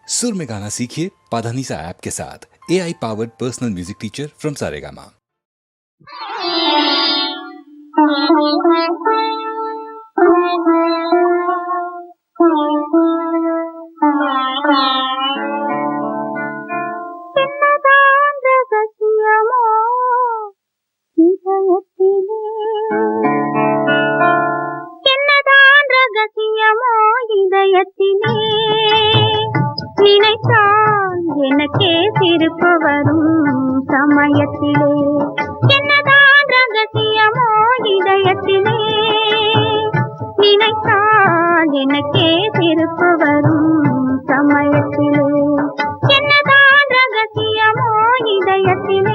सुर में गाना सीखिए पाधानीसा ऐप के साथ। AI powered personal music teacher from Saregama. நினைத்தால் எனக்கே சிரிப்பு வரும் சமயத்திலே, என்னதான் ரகசியமோ இதயத்திலே. நினைத்தால் எனக்கே சிரிப்பு வரும் சமயத்திலே, என்னதான் ரகசியமோ இதயத்திலே.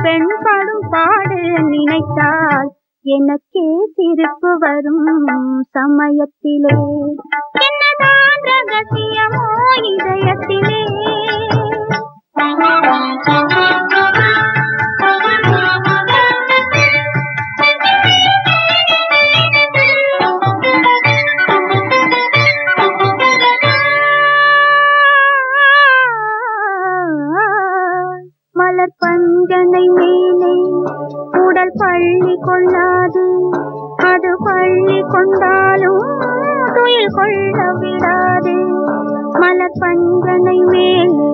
பெண் படும் பாடு நினைத்தால் எனக்கே சிரிப்பு வரும் சமயத்திலே, என்னதான் ரகசியமோ இதயத்திலே. மலர் பஞ்சனை மேலே உடல் பள்ளி கொள்ளாது, அது பள்ளி கொண்டாலும் துயில் கொள்ள விடாது. மலர் பஞ்சனை மேலே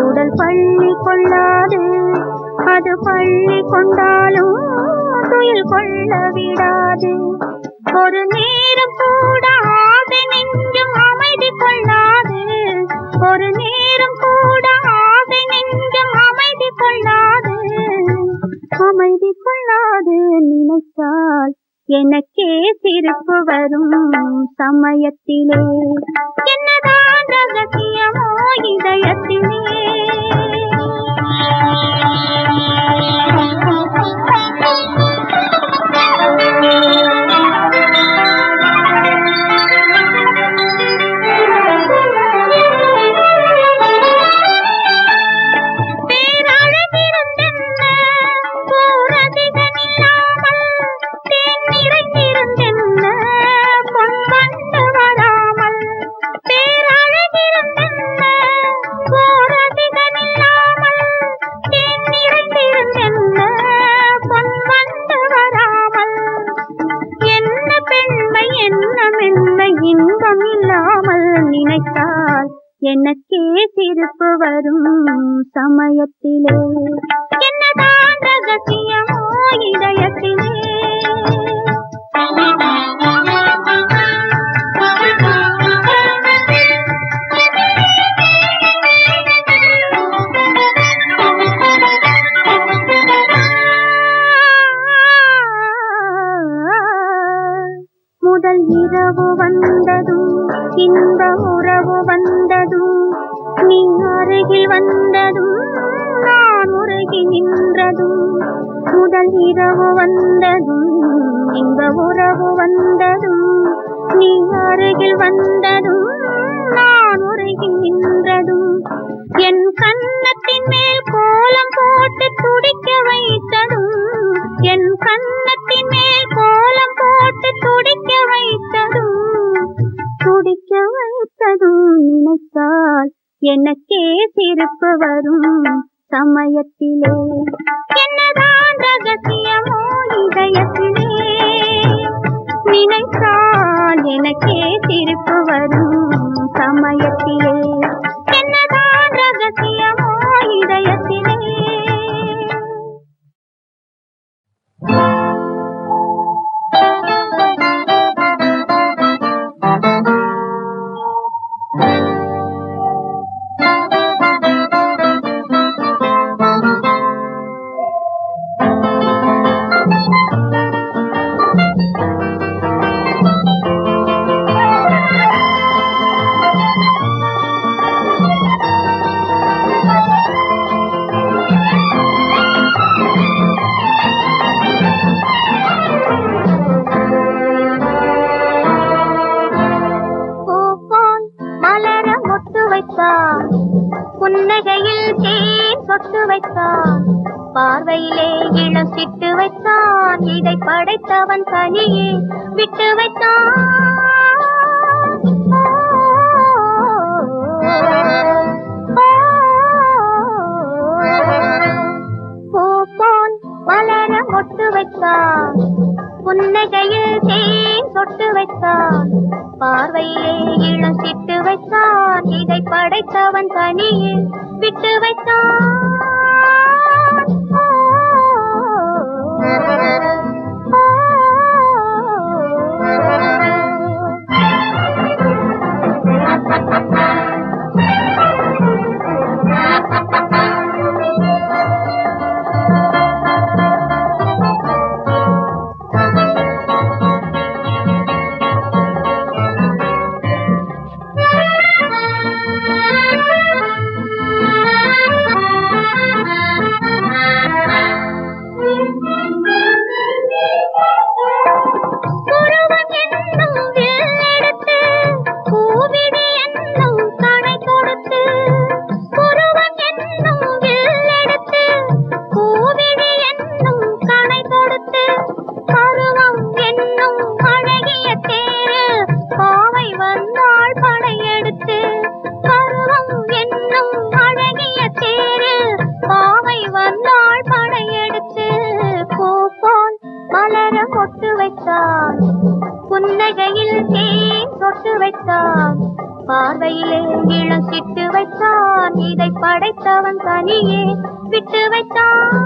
உடல் பள்ளி கொள்ளாது, அது பள்ளி கொண்டாலும் துயில் கொள்ள விடாது. ஒரு நேரம் கூட ஆசை நெஞ்சம் அமைதி கொள்ளாது, ஒரு நேரம் கூட ஆசை நெஞ்சம் அமைதி கொள்ளாது, அமைதி கொள்ளாது. நினைத்தால் எனக்கே சிரிப்பு வரும் சமயத்திலே, என்னதான் ரகசியமோ இதயத்திலே. இன்பம் இல்லாமல் நினைத்தால் எனக்கே சிரிப்பு வரும் சமயத்திலே, என்னதான் ரகசியமோ இதயத்திலே. முதல் இரவு வந்ததும் இந்த உறவு வந்ததும், நீ அருகில் வந்ததும் நான் உருகி நின்றதும். முதல் இரவு வந்ததும் இந்த உறவு வந்ததும், நீ அருகில் வந்ததும் நான் உருகி நின்றதும். என் கன்னத்தின் மேல் கோலம் போட்டு துடிக்க வைத்ததும், என் கன்னத்தின் மேல் கோலம் போட்டு துடிக்க வைத்ததும், துடிக்க வைத்ததும். நினைத்தால் எனக்கே சிரிப்பு வரும் சமயத்திலே, என்னதான் ரகசியமோ இதயத்திலே. நினைத்தால் எனக்கே சிரிப்பு வரும் சமயத்திலே, என்னதான் ரகசியமோ இதயத்திலே. புன்னகையில் தேன் சொட்டு வைத்தான், பார்வையிலே இளம் சிட்டு வைத்தான், இதை படைத்தவன் தனியே விட்டு வைத்தான். பூப்போன் மலர மொட்டு வைத்தான், புன்னகையில் தேன் சொட்டு வைத்தான், பார்வையிலே இளம் சிட்டு வைத்தான், இதை படைத்தவன் தனியே விட்டு வைத்தான். புன்னகையில் தேன் சொட்டு வைத்தான், பார்வையிலே இளம் சிட்டு வைத்தான், இதை படைத்தவன் தனியே விட்டு வைத்தான்.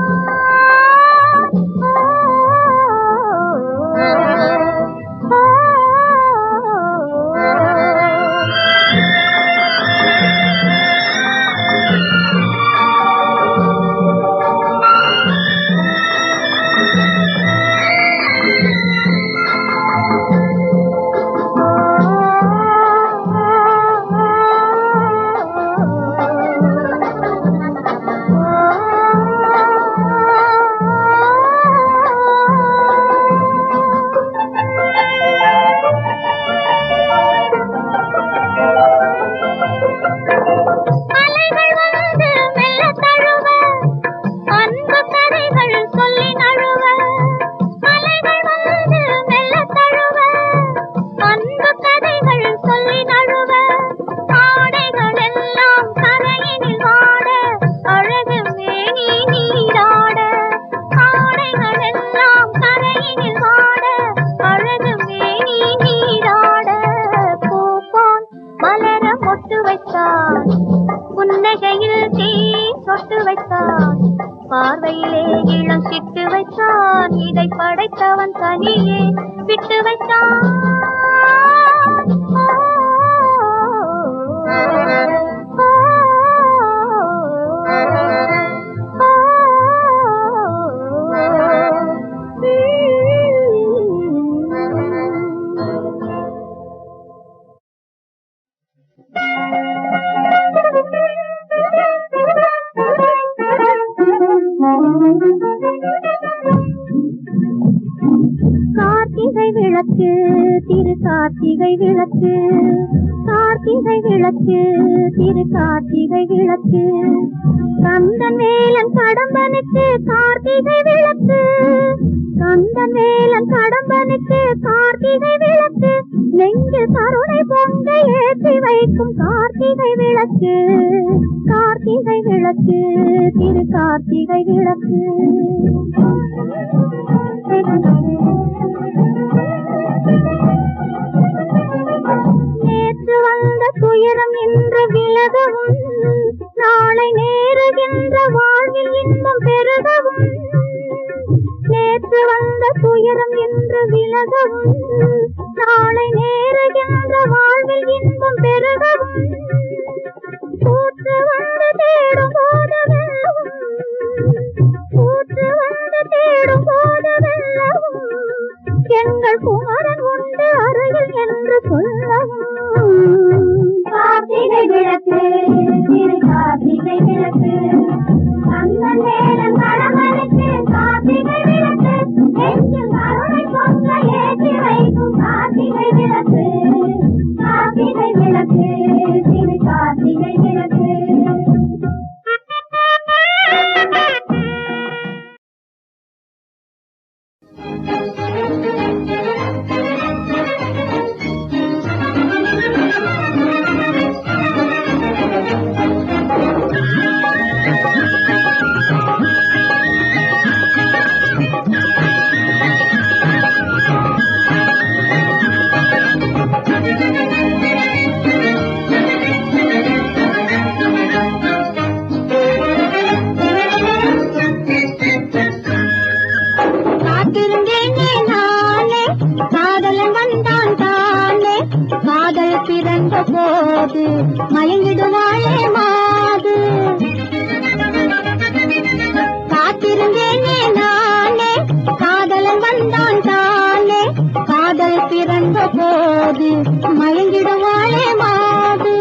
புன்னகையில் தேன் சொட்டு வைத்தான், பார்வையிலே இளம் சிட்டு வைத்தான், இதை படைத்தவன் தனியே விட்டு வைத்தான். கார்த்திகை விளக்கு திரு கார்த்திகை விளக்கு, கார்த்திகை விளக்கு திரு கார்த்திகை விளக்கு, கந்தன் வேலன் கடம்பனுக்கு கார்த்திகை விளக்கு, கந்தன் வேலன் கடம்பனுக்கு கார்த்திகை விளக்கு, நெஞ்சில் கருணை பொங்க ஏற்றி வைக்கும் கார்த்திகை விளக்கு, கார்த்திகை விளக்கு திரு கார்த்திகை விளக்கு. நேற்று வந்த துயரம் என்று விலகவும், நாளை நேருகின்ற வாழ்வில் இன்பம் பெருகவும், நேற்று வந்த துயரம் என்று விலகவும், நாளை நேருகின்ற வாழ்வில் இன்பம் பெருகவும், கூற்று வந்து தேடும் போது வெல்லவும், கூற்று வந்து தேடும் போது வெல்லவும், எங்கள் குமரன் உண்டு அருகில் என்று சொல்லவும் கார்த்திகை விளக்கு திரு கார்த்திகை விளக்கு கண்ணன் வேலன் கடமனுக்கு கார்த்திகை விளக்கு நெஞ்சில் கருணை கொன்ற ஏற்றி வைக்கும் கார்த்திகை விளக்கு கார்த்திகை விளக்கு திரு கார்த்திகை விளக்கு. பிறந்த போது மயங்கிடுவாளே மாது காத்திருந்தேனே நானே காதலன் வந்தான் தானே காதல் பிறந்த போது மயங்கிடுவாளே மாது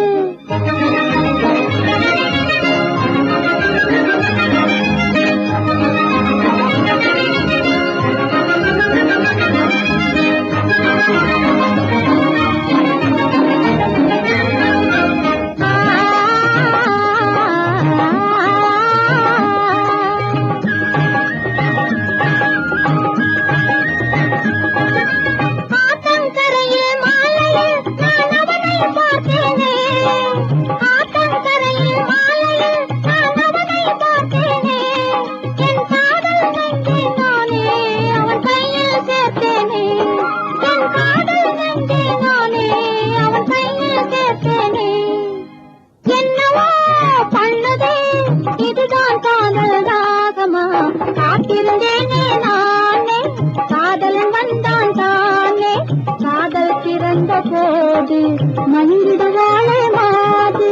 இதுதான் காதல் ராகமா காத்திருந்தேனே நானே காதலன் வந்தான் தானே காதல் பிறந்த போது மயங்கிடுவாளே மாது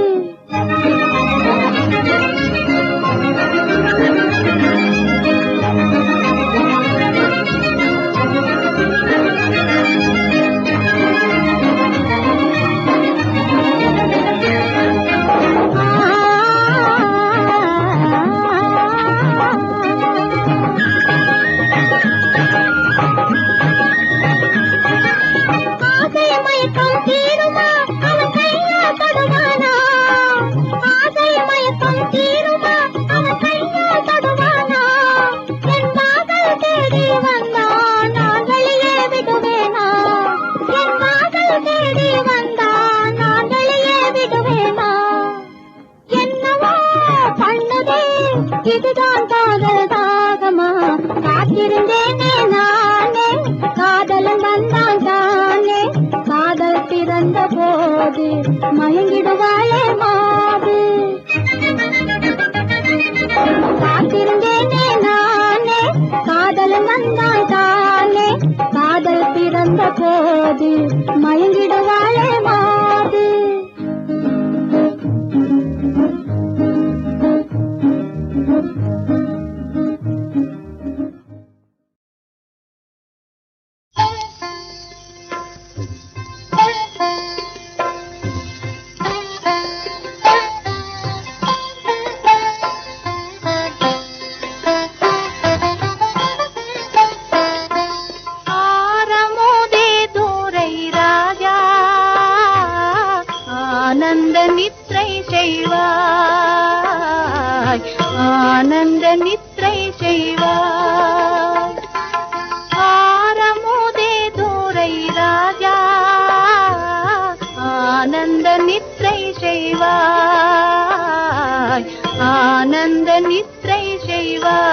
இதுதான் காதல் தாகமா காத்திருந்தேனே நானே காதலன் வந்தான் தானே காதல் பிறந்த போது மயங்கிடுவாளே மாது காத்திருந்தேனே நானே காதலன் வந்தான் தானே காதல் பிறந்த போது மயங்கிடுவாளே மாது ஆனந்த நித்ரை செய்வாய் ஆரமுதே தூரை ராஜா ஆனந்த நித்ரை செய்வாய் ஆனந்த நித்ரை செய்வாய்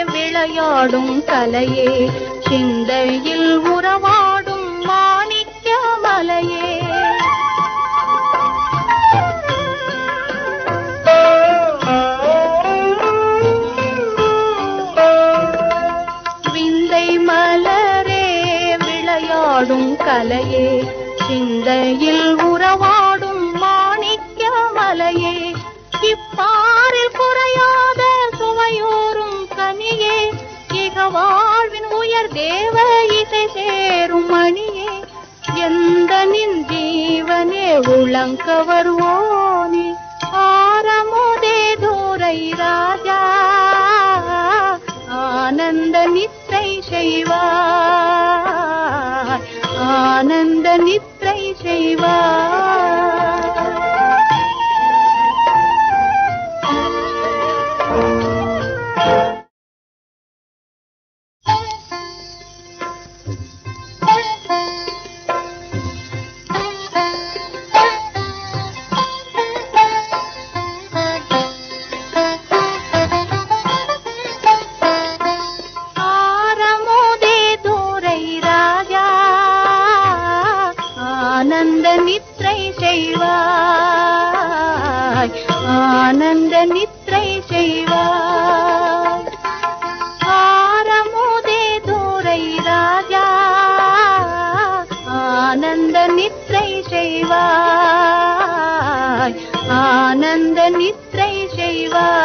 விளையாடும் கலையே சிந்தையில் உறவாடும் மாணிக்க மலையே விந்தை மலரே உறவாடும் கலையே சிந்தையில் உறவாடும் மாணிக்க மலையே இப்பாரில் குறையாத சுவையோரும் கனியே இக வாழ்வின் உயர் தேவ இசை சேரும் மணியே எந்த நின் ஜீவனே உளங்கவர்வோனே ஆரமுதே தூரை ராஜா ஆனந்த நித்ரை செய்வாய் ஆனந்த நித்ரை செய்வாய் ஆனந்த நித்ரை செய்வாய் ஆனந்த நித்ரை செய்வாய் ஆரமுதே தூரை ராஜா ஆனந்த நித்ரை செய்வாய் ஆனந்த நித்ரை செய்வாய்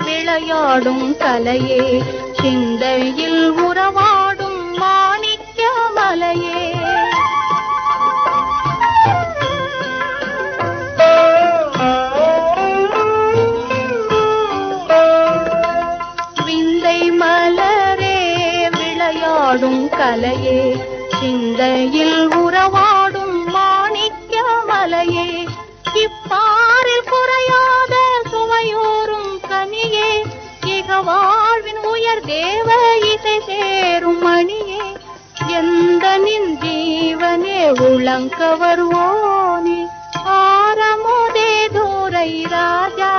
விளையாடும் கலையே சிந்தையில் உறவாடும் மாணிக்க மலையே விந்தை மலரே விளையாடும் கலையே சிந்தையில் உறவாடும் மாணிக்க மலையே இப்பாரில் குறையாத சுவையோரும் கனியே இக வாழ்வின் உயர் தேவ இசை சேரும் மணியே எந்த நின் ஜீவனே உளங்கவர்வோனே ஆரமுதே தூரை ராஜா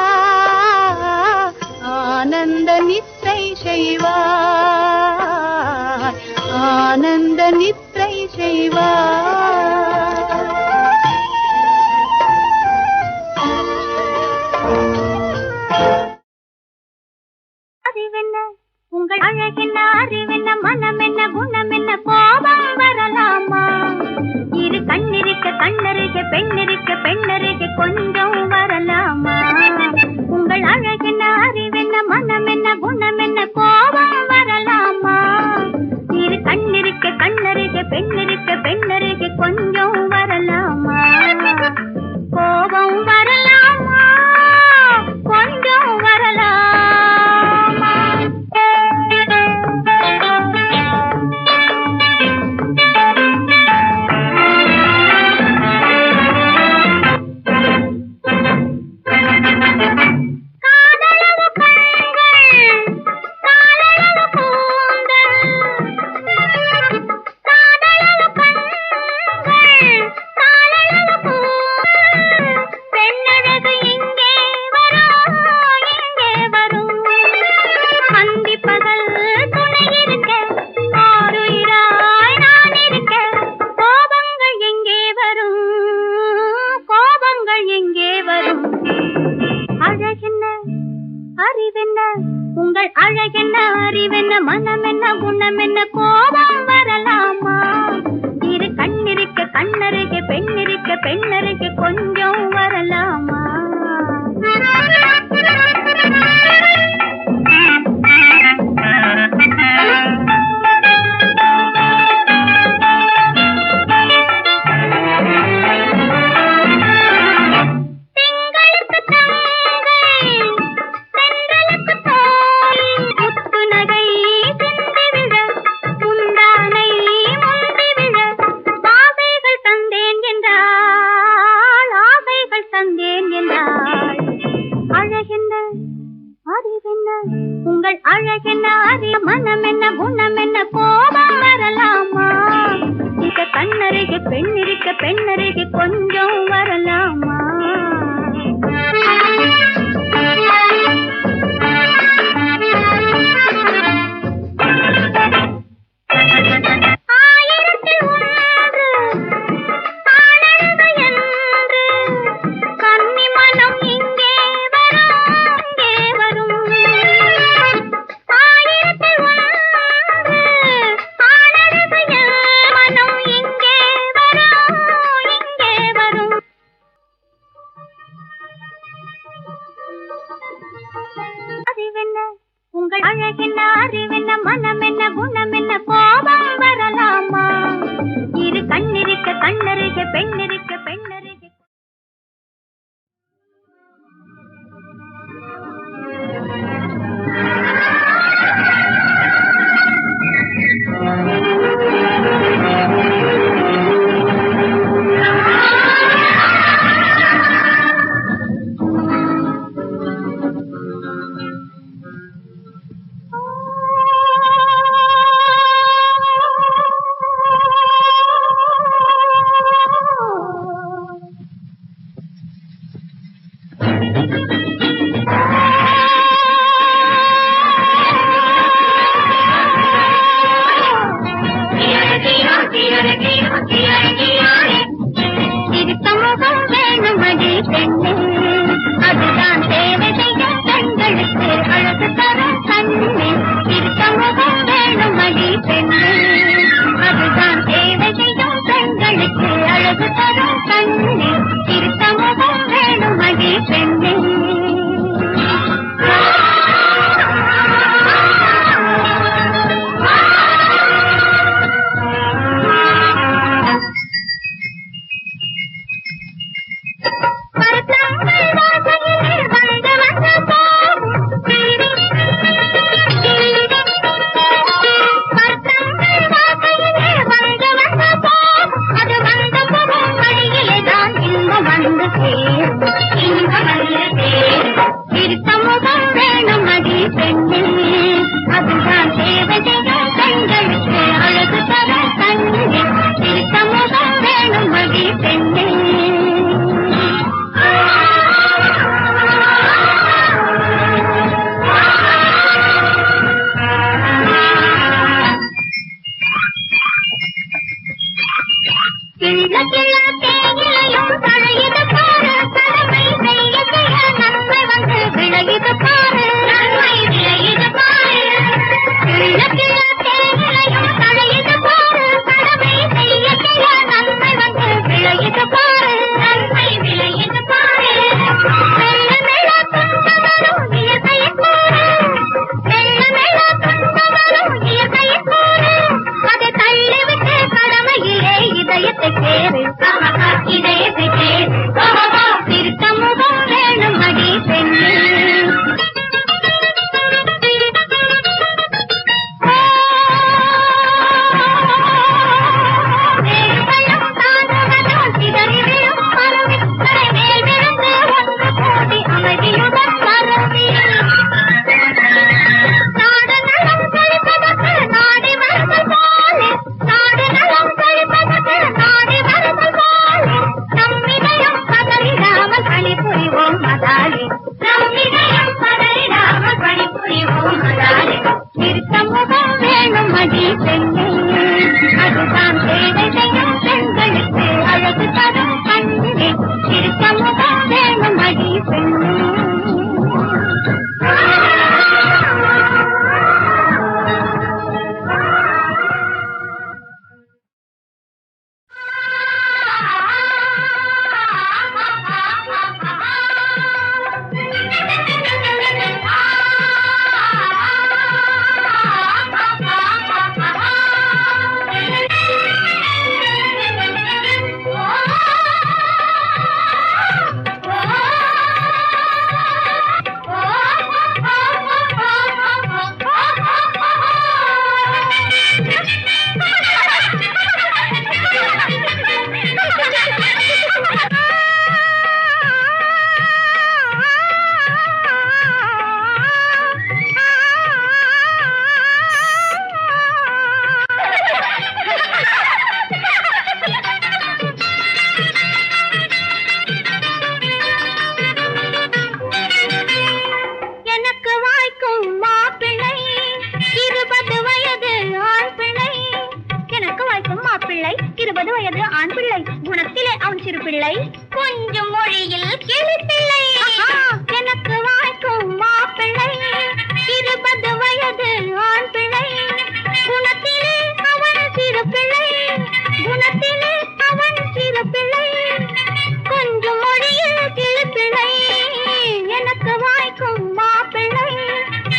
ஆனந்த நித்ரை செய்வாய் ஆனந்த நித்ரை செய்வாய் அறிவென்ன உங்கள் அழகென்ன அறிவென்ன மனம் என்ன குணம் என்ன கோபம் வரலாமா இரு கண்ணிருக்க கண்ணருக பெண்ணிருக்க பெண்ணருக கொஞ்சம் வரலாமா உங்கள் அழகென்ன அறிவென்ன மனம் என்ன குணம் என்ன கோபம் வரலாமா இரு கண்ணிருக்க கண்ணருக பெண்ணிருக்க பெண்ணருக கொஞ்சம் வரலாமா கோபம் வரலாமா கொஞ்சம் வரலாமா உங்கள் அழகென்ன அறிவென்ன மனம் என்ன குணம் என்ன கோபம் வரலாமா இரு கண்ணிருக்க கண்ணருக பெண்ணிருக்க பெண்ணருக கொஞ்சம் வரலாமா உங்கள் அழகென்ன அறிய மனம் என்ன குணம் என்ன கோபம் வரலாமா இத கண்ணருக பெண்ணிருக்க பெண்ணருக கொஞ்சம் வரலாமா ஆயிரத்தில் அறிவென்ன மனம் என்ன குணம் என்ன கோபம் வரலாமா இரு கண்ணிருக்க கண்ணருக பெண்ணிருக்க பெண்ணருக எனக்கு வாய்க்கும் மாப்பிள்ளை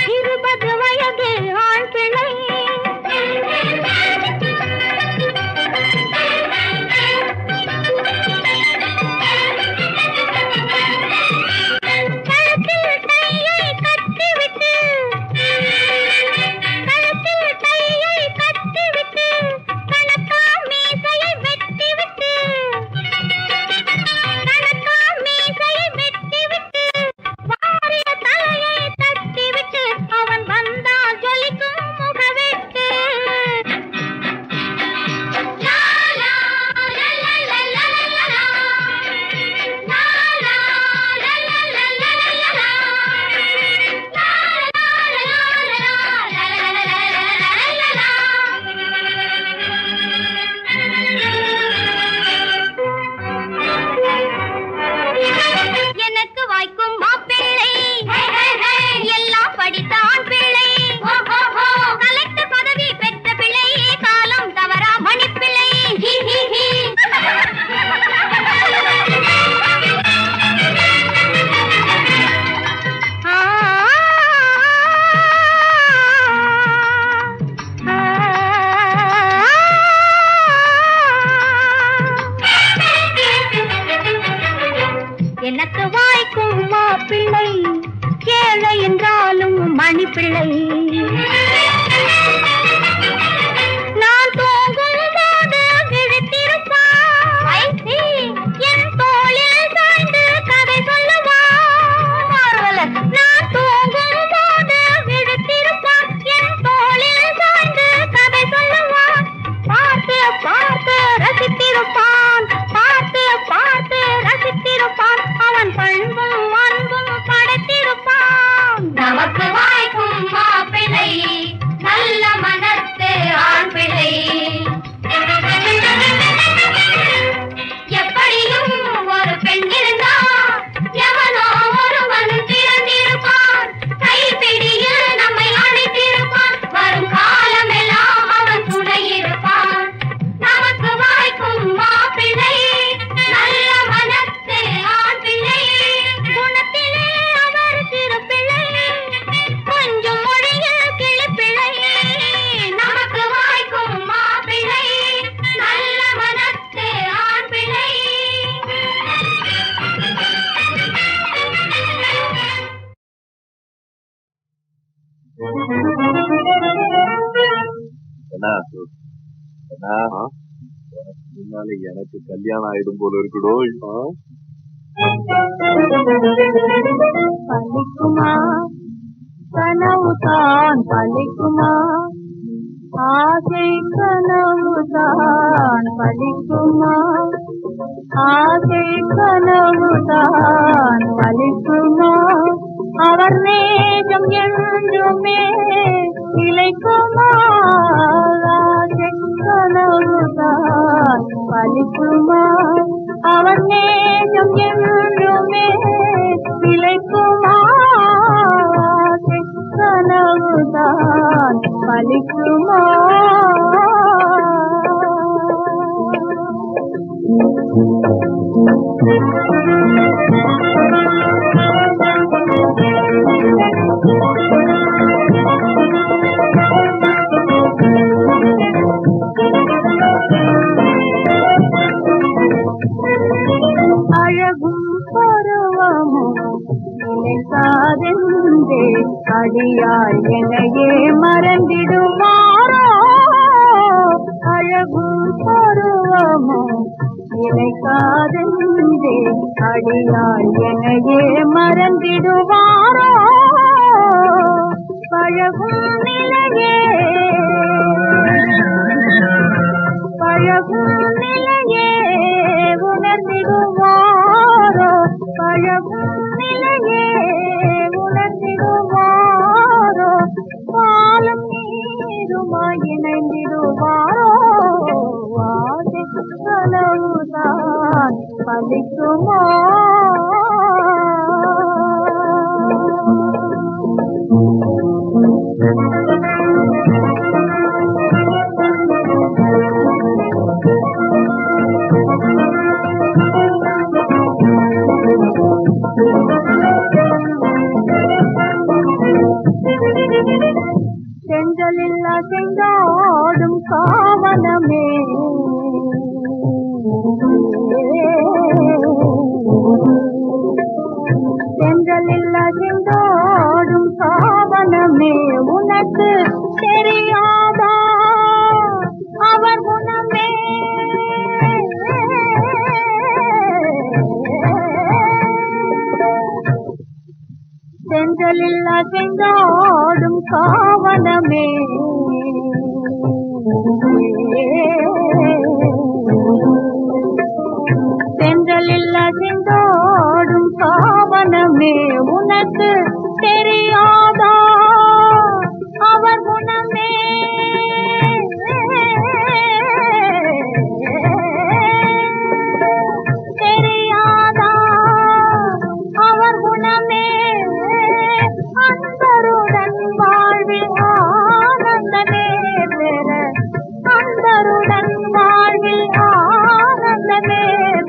20 வயது முன்னால எனக்கு கல்யாணம் ஆயிடும் போல இருக்குடோ. பலிக்குமா கனவுதான் பலிக்குமா, ஆசை கனவுதான் பலிக்குமா, ஆசை கனவுதான் பலிக்குமா, அவர் நேசம் என்றுமே நிலைக்குமா, ஆசை கனவுதான் பலிக்குமா, அவர் நேசம் என்றுமே நிலைக்குமா, ஆசை கனவுதான் பலிக்குமா. அழகும் பருவமும் நினைக்காதென்றே அடியாள் என்னையே மறந்திடுவாரோ, அழகும் பருவமும் நினைக்காதென்றே அடியாள் என்னையே மறந்திடுவாரோ, பழகும் நிலையே பழகும் நிலையே உணர்ந்திடுவாரோ, பழகும் நிலையே உணர்ந்திடுவாரோ, பாலும் நீருமாய் இணைந்திடுவாரோ, ஆசை கனவுதான் பலிக்குமா. செஞ்சலில்லா செங்காடும் காவலமே, செஞ்சலில்லா செங்காடும் காவலமே, உனக்கு தெரியாதா அவர் குணமே, செஞ்சலில்லா செங்காடும் காவலமே, செஞ்சலில்லா செங்காடும் காவலமே, உனக்கு தெரியாதா அவர் குணமே, தெரியாதா அவர் குணமே, அன்பருடன் வாழ்வில் ஆனந்தமே பெற, அன்பருடன் வாழ்வில் ஆனந்தமே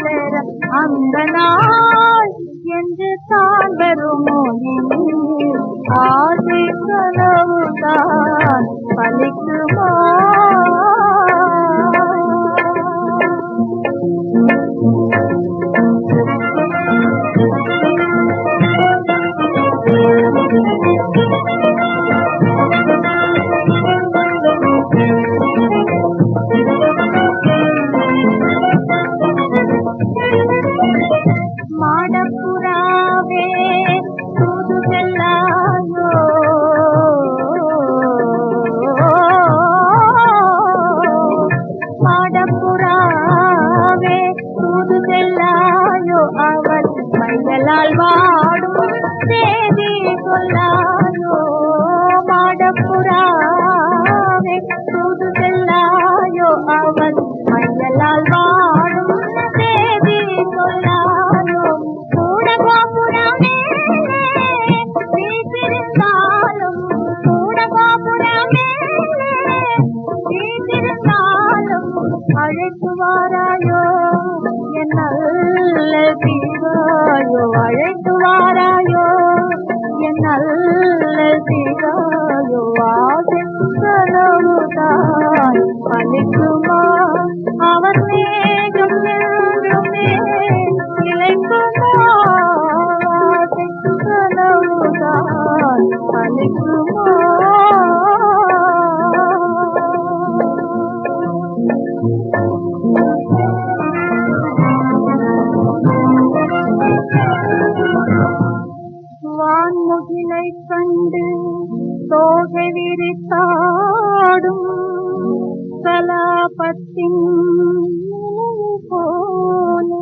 பெற, அந்த நாள் என்று தான் வருமோ, ஆசை கனவுதான் பலிக்குமா. மாடப்புறாவே தூதுவெல்லாயோ, மாடப்புறாவே தூதுவெல்லாயோ, அவர் மையலால் வாடும் தேதி சொல்லாயோ, மாடப்புறாவே தூதுவெல்லாயோ, அவர் மையலால் வாடும் தேதி சொல்லாயோ, கூட கோபுரமே வீட்டிருந்தாலும், கூட கோபுரமே வீட்டிருந்தாலும் அழைத்து வாராயோ என் நல்ல தீராயோ, அழைத்து வாராயோ என் நல்ல தீராயோ, ஆசை கனவுதான் பலிக்குமா, அவர் மேகம் என்றுமே நிலைக்குமா, ஆசை கனவுதான் பலிக்குமா. தொடும் கலாபத்தின் போலே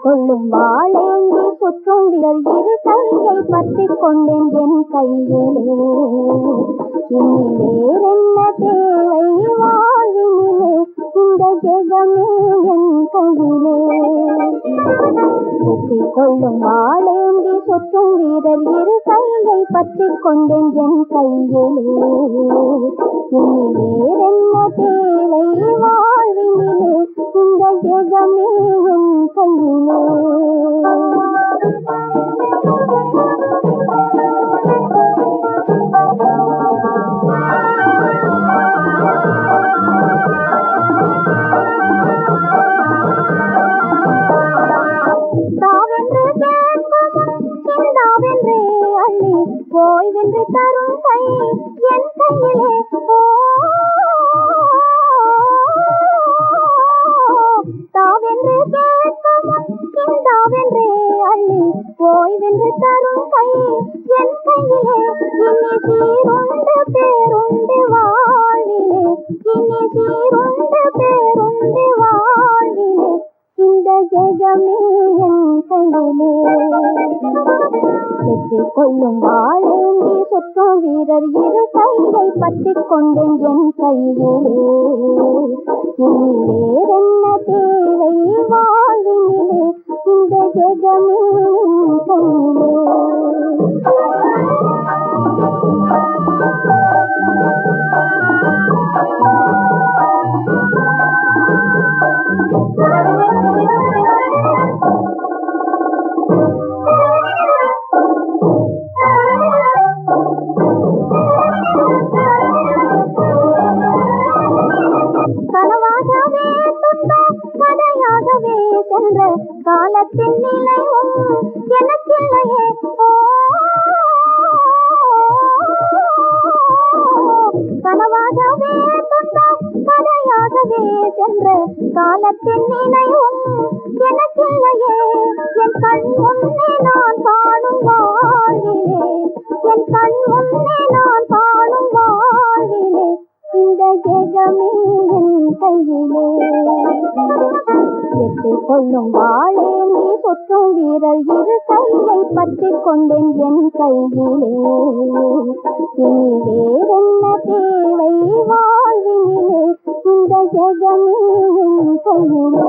கொள்ளும் வாழேந்தி சுற்றும் விரல் இரு கையை பற்றிக் கொண்டேன் என் கையிலே. இனி வேறென்ன தேவை வாழ்வினிலே, இந்த ஜெகமே என் கையிலே. வெற்றி கொள்ளும் வாழேந்தி சுற்றும் வீரர் இரு கையை பற்றிக் கொண்டேன் என் கையிலே. இனி வேறென்ன தேவை வாழ்வினிலே, இந்த ஜெகமே என் கையிலே. தாவென்று கேட்கும் செந்தாவென்றே அள்ளி ஓய்வென்று தரும் கை என் கையிலே. தாவென்று கேட்கும் செந்தாவென்றே அள்ளி ஓய்வென்று தரும் கை என் கையிலே. இனி சீருண்டு பேருண்டு வாழ்விலே, இனி சீருண்டு பேருண்டு வாழ்விலே, இந்த ஜெகமே என் கையிலே. வெற்றி கொள்ளும் வாழேந்தி சுற்றும் வீரர் இரு கையை பற்றிக் கொண்டேன் என் கையிலே. இனி வேறென்ன தேவை வாழ்வினிலே, இந்த ஜெகமே என் கையிலே. கனவாகவே துன்பம் கதையாகவே சென்ற காலத்தின் நிலையும் எனக்கில்லையே. கனவாகவே துன்பம் கதையாகவே சென்ற காலத்தின் நிலையும் எனக்கில்லையே. என் கண் முன்னே நான் காணும் வாழ்விலே, என் கண் முன்னே நான் காணும் வாழ்விலே, இந்த ஜெகமே என் கையிலே. வெற்றி கொள்ளும் வாழேந்தி சுற்றும் வீரர் இரு கையை பற்றிக் கொண்டேன் என் கையிலே. இனி வேறென்ன தேவை வாழ்வினிலே, இந்த ஜெகமே என் கையிலே.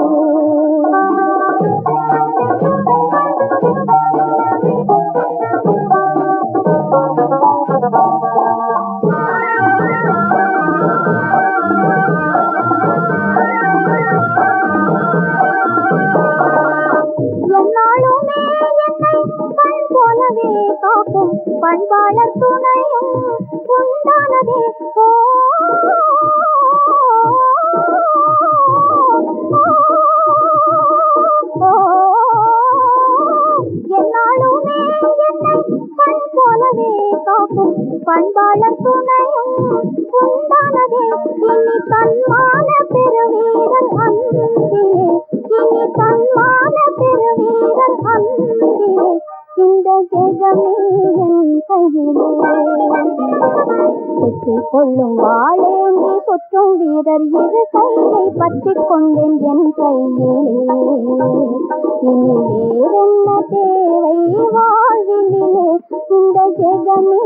என்னாலுமே என்னை கண் போலவே காக்கும் பண்பாளர் துணையும் உண்டானதே. ஓ ஜெகமே என் கையிலே. வெற்றி கொள்ளும் வாழேந்தி சுற்றும் வீரர் இரு கையை பற்றிக் கொண்டேன் என் கையிலே. இனி வேறென்ன தேவை வாழ்வினிலே, இந்த ஜெகமே